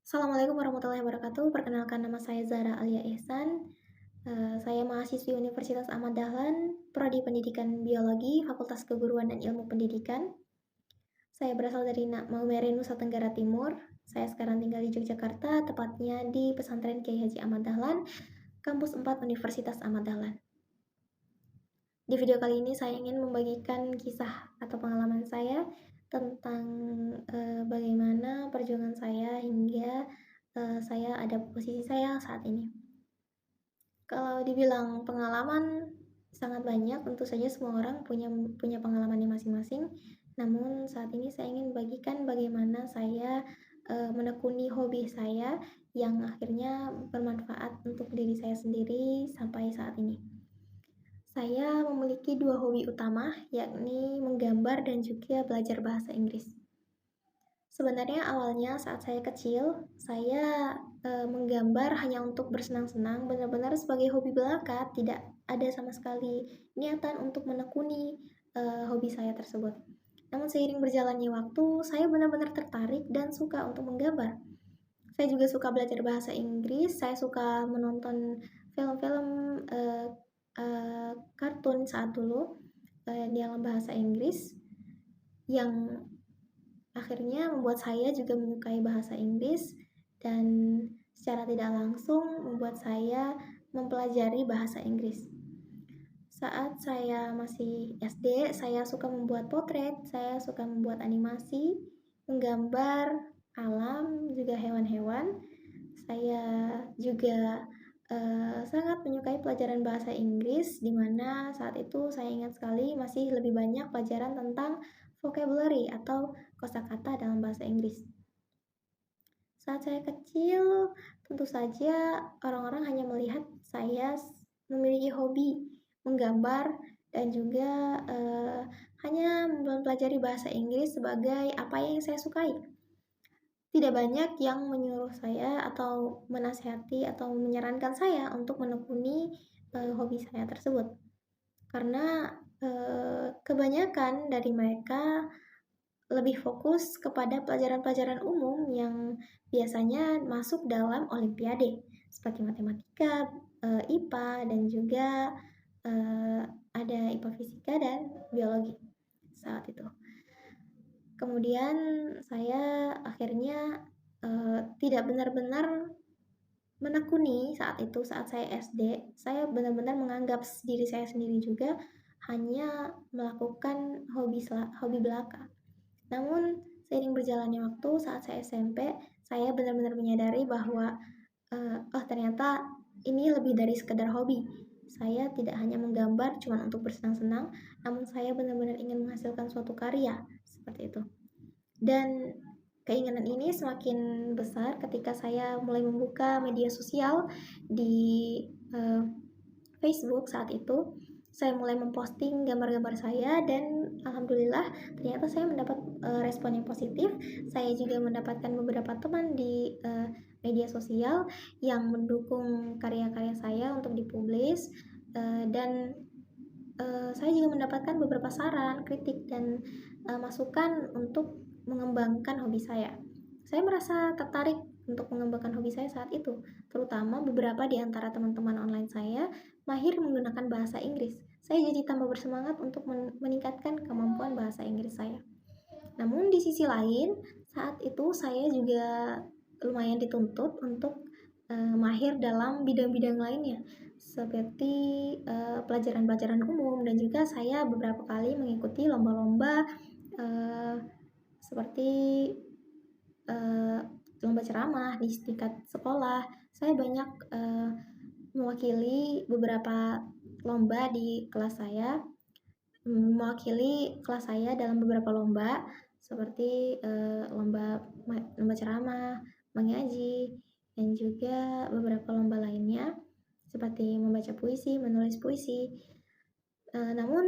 Assalamualaikum warahmatullahi wabarakatuh. Perkenalkan nama saya Zahra Alia Ihsan. Saya mahasiswi Universitas Ahmad Dahlan, Prodi Pendidikan Biologi, Fakultas Keguruan dan Ilmu Pendidikan. Saya berasal dari Maumere, Nusa Tenggara Timur. Saya sekarang tinggal di Yogyakarta, tepatnya di Pesantren Kiai Haji Ahmad Dahlan, Kampus 4 Universitas Ahmad Dahlan. Di video kali ini saya ingin membagikan kisah atau pengalaman saya tentang bagaimana perjuangan saya hingga saya ada posisi saya saat ini. Kalau dibilang pengalaman sangat banyak, tentu saja semua orang punya pengalamannya masing-masing. Namun saat ini saya ingin bagikan bagaimana saya menekuni hobi saya yang akhirnya bermanfaat untuk diri saya sendiri sampai saat ini. Saya memiliki dua hobi utama, yakni menggambar dan juga belajar bahasa Inggris. Sebenarnya awalnya saat saya kecil, saya menggambar hanya untuk bersenang-senang, benar-benar sebagai hobi belaka, tidak ada sama sekali niatan untuk menekuni hobi saya tersebut. Namun seiring berjalannya waktu, saya benar-benar tertarik dan suka untuk menggambar. Saya juga suka belajar bahasa Inggris, saya suka menonton film-film kartun saat dulu dalam bahasa Inggris yang akhirnya membuat saya juga menyukai bahasa Inggris dan secara tidak langsung membuat saya mempelajari bahasa Inggris. Saat saya masih SD, saya suka membuat potret, saya suka membuat animasi, menggambar alam, juga hewan-hewan. Saya juga sangat menyukai pelajaran bahasa Inggris, di mana saat itu saya ingat sekali masih lebih banyak pelajaran tentang vocabulary atau kosakata dalam bahasa Inggris. Saat saya kecil, tentu saja orang-orang hanya melihat saya memiliki hobi menggambar dan juga hanya mempelajari bahasa Inggris sebagai apa yang saya sukai. Tidak banyak yang menyuruh saya atau menasihati atau menyarankan saya untuk menekuni hobi saya tersebut. Karena kebanyakan dari mereka lebih fokus kepada pelajaran-pelajaran umum yang biasanya masuk dalam olimpiade seperti matematika, IPA, dan juga ada IPA fisika dan biologi saat itu. Kemudian saya akhirnya tidak benar-benar menekuni saat itu. Saat saya SD, saya benar-benar menganggap diri saya sendiri juga hanya melakukan hobi belaka. Namun seiring berjalannya waktu, saat saya SMP, saya benar-benar menyadari bahwa ternyata ini lebih dari sekedar hobi. Saya tidak hanya menggambar cuma untuk bersenang-senang, namun saya benar-benar ingin menghasilkan suatu karya seperti itu. Dan keinginan ini semakin besar ketika saya mulai membuka media sosial di Facebook saat itu. Saya mulai memposting gambar-gambar saya dan alhamdulillah ternyata saya mendapat respon yang positif. Saya juga mendapatkan beberapa teman di media sosial yang mendukung karya-karya saya untuk dipublish dan saya juga mendapatkan beberapa saran, kritik, dan masukan untuk mengembangkan hobi saya. Saya merasa tertarik untuk mengembangkan hobi saya saat itu, terutama beberapa di antara teman-teman online saya mahir menggunakan bahasa Inggris. Saya jadi tambah bersemangat untuk meningkatkan kemampuan bahasa Inggris saya. Namun di sisi lain, saat itu saya juga lumayan dituntut untuk mahir dalam bidang-bidang lainnya, seperti pelajaran-pelajaran umum, dan juga saya beberapa kali mengikuti lomba-lomba seperti lomba ceramah di tingkat sekolah. Saya banyak mewakili beberapa lomba di kelas saya, mewakili kelas saya dalam beberapa lomba seperti lomba ceramah, mengaji, dan juga beberapa lomba lainnya seperti membaca puisi, menulis puisi. Namun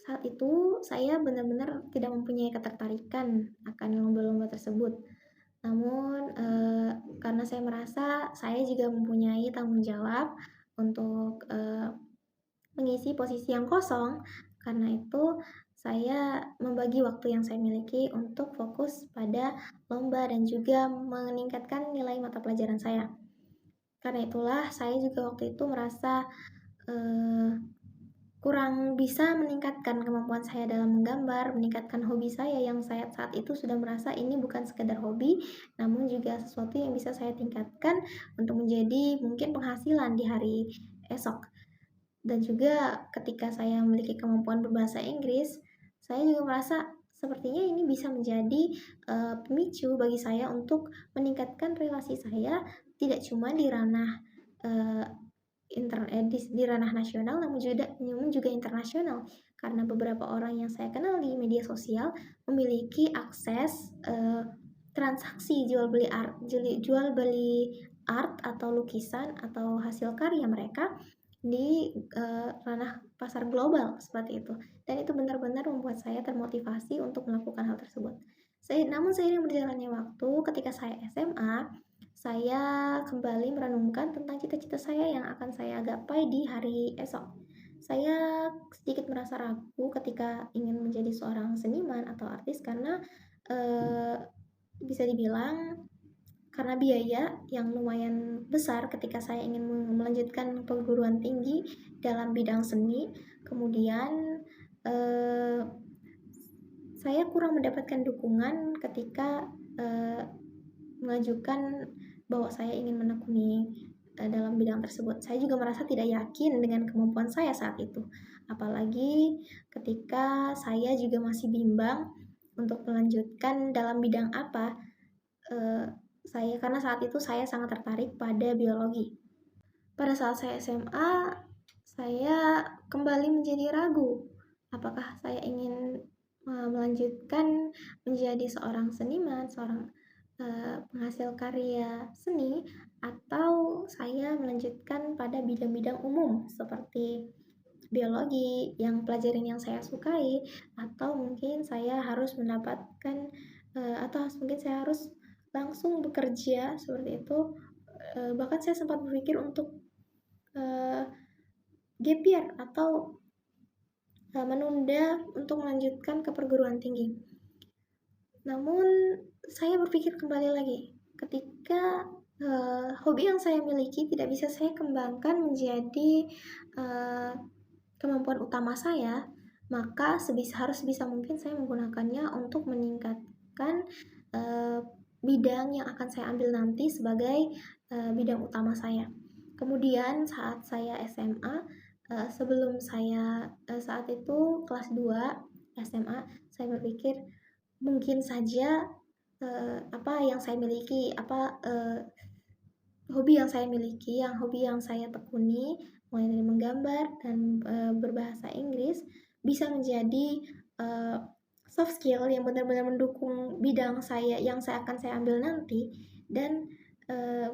saat itu saya benar-benar tidak mempunyai ketertarikan akan lomba-lomba tersebut. Namun karena saya merasa saya juga mempunyai tanggung jawab untuk mengisi posisi yang kosong, karena itu saya membagi waktu yang saya miliki untuk fokus pada lomba dan juga meningkatkan nilai mata pelajaran saya. Karena itulah saya juga waktu itu merasa kurang bisa meningkatkan kemampuan saya dalam menggambar, meningkatkan hobi saya yang saya saat itu sudah merasa ini bukan sekedar hobi, namun juga sesuatu yang bisa saya tingkatkan untuk menjadi mungkin penghasilan di hari esok. Dan juga ketika saya memiliki kemampuan berbahasa Inggris, saya juga merasa sepertinya ini bisa menjadi pemicu bagi saya untuk meningkatkan relasi saya tidak cuma di ranah uh, di ranah nasional namun juga internasional, karena beberapa orang yang saya kenal di media sosial memiliki akses transaksi jual beli art atau lukisan atau hasil karya mereka di ranah pasar global seperti itu, dan itu benar-benar membuat saya termotivasi untuk melakukan hal tersebut. Namun seiring berjalannya waktu, ketika saya SMA, saya kembali merenungkan tentang cita-cita saya yang akan saya gapai di hari esok. Saya sedikit merasa ragu ketika ingin menjadi seorang seniman atau artis karena bisa dibilang karena biaya yang lumayan besar ketika saya ingin melanjutkan perguruan tinggi dalam bidang seni. Kemudian saya kurang mendapatkan dukungan ketika mengajukan bahwa saya ingin menekuni dalam bidang tersebut. Saya juga merasa tidak yakin dengan kemampuan saya saat itu. Apalagi ketika saya juga masih bimbang untuk melanjutkan dalam bidang apa. Karena saat itu saya sangat tertarik pada biologi. Pada saat saya SMA, saya kembali menjadi ragu. Apakah saya ingin melanjutkan menjadi seorang seniman, seorang penghasil karya seni, atau saya melanjutkan pada bidang-bidang umum seperti biologi yang pelajaran yang saya sukai, atau mungkin saya harus mendapatkan atau mungkin saya harus langsung bekerja seperti itu. Bahkan saya sempat berpikir untuk gap year atau menunda untuk melanjutkan ke perguruan tinggi. Namun saya berpikir kembali lagi, ketika hobi yang saya miliki tidak bisa saya kembangkan menjadi kemampuan utama saya, maka harus bisa mungkin saya menggunakannya untuk meningkatkan bidang yang akan saya ambil nanti sebagai bidang utama saya. Kemudian saat saya SMA, sebelum saya saat itu kelas 2 SMA, saya berpikir mungkin saja apa yang saya miliki, hobi yang saya tekuni, mulai dari menggambar dan berbahasa Inggris, bisa menjadi soft skill yang benar-benar mendukung bidang yang akan saya ambil nanti, dan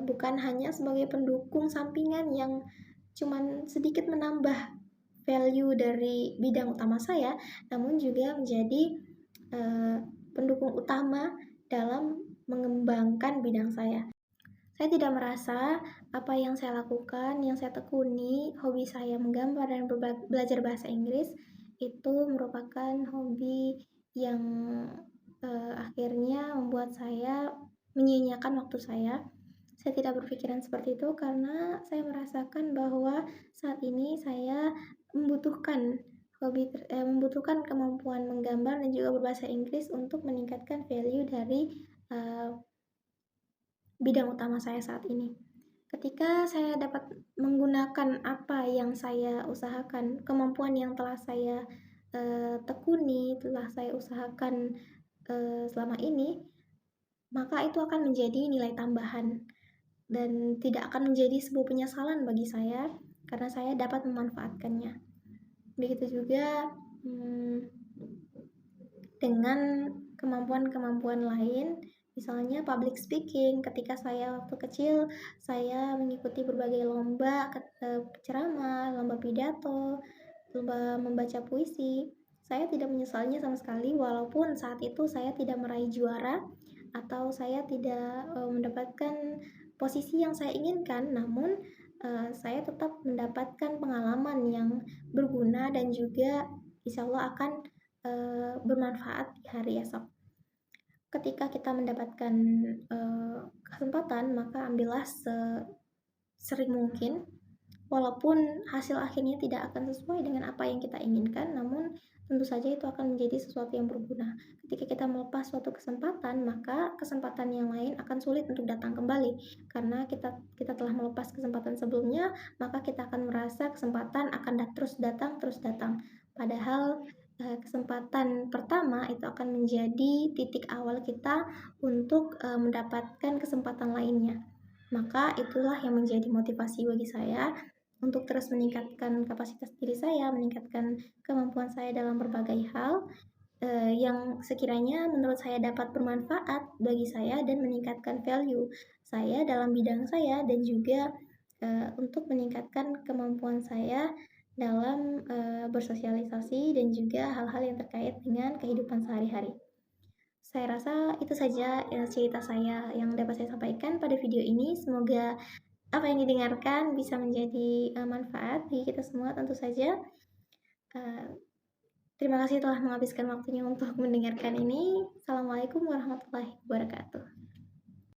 bukan hanya sebagai pendukung sampingan yang cuman sedikit menambah value dari bidang utama saya, namun juga menjadi pendukung utama dalam mengembangkan bidang saya. Saya tidak merasa apa yang saya lakukan, yang saya tekuni, hobi saya menggambar dan belajar bahasa Inggris itu merupakan hobi yang akhirnya membuat saya menyia-nyiakan waktu saya. Saya tidak berpikiran seperti itu karena saya merasakan bahwa saat ini saya membutuhkan membutuhkan kemampuan menggambar dan juga berbahasa Inggris untuk meningkatkan value dari bidang utama saya saat ini. Ketika saya dapat menggunakan apa yang saya usahakan, kemampuan yang telah saya tekuni, telah saya usahakan selama ini, maka itu akan menjadi nilai tambahan dan tidak akan menjadi sebuah penyesalan bagi saya karena saya dapat memanfaatkannya. Begitu juga dengan kemampuan-kemampuan lain, misalnya public speaking. Ketika saya waktu kecil, saya mengikuti berbagai lomba ceramah, lomba pidato, lomba membaca puisi. Saya tidak menyesalnya sama sekali, walaupun saat itu saya tidak meraih juara atau saya tidak mendapatkan posisi yang saya inginkan, namun saya tetap mendapatkan pengalaman yang berguna dan juga insya Allah akan bermanfaat di hari esok. Ketika kita mendapatkan, kesempatan, maka ambillah sesering mungkin, walaupun hasil akhirnya tidak akan sesuai dengan apa yang kita inginkan, namun tentu saja itu akan menjadi sesuatu yang berguna. Ketika kita melepas suatu kesempatan, maka kesempatan yang lain akan sulit untuk datang kembali. Karena kita telah melepas kesempatan sebelumnya, maka kita akan merasa kesempatan akan terus datang. Padahal, kesempatan pertama itu akan menjadi titik awal kita untuk, mendapatkan kesempatan lainnya. Maka itulah yang menjadi motivasi bagi saya untuk terus meningkatkan kapasitas diri saya, meningkatkan kemampuan saya dalam berbagai hal, yang sekiranya menurut saya dapat bermanfaat bagi saya dan meningkatkan value saya dalam bidang saya dan juga, untuk meningkatkan kemampuan saya dalam, bersosialisasi dan juga hal-hal yang terkait dengan kehidupan sehari-hari. Saya rasa itu saja, cerita saya yang dapat saya sampaikan pada video ini. Semoga apa yang didengarkan bisa menjadi, manfaat bagi kita semua tentu saja. Eee, Terima kasih telah menghabiskan waktunya untuk mendengarkan ini. Assalamualaikum warahmatullahi wabarakatuh.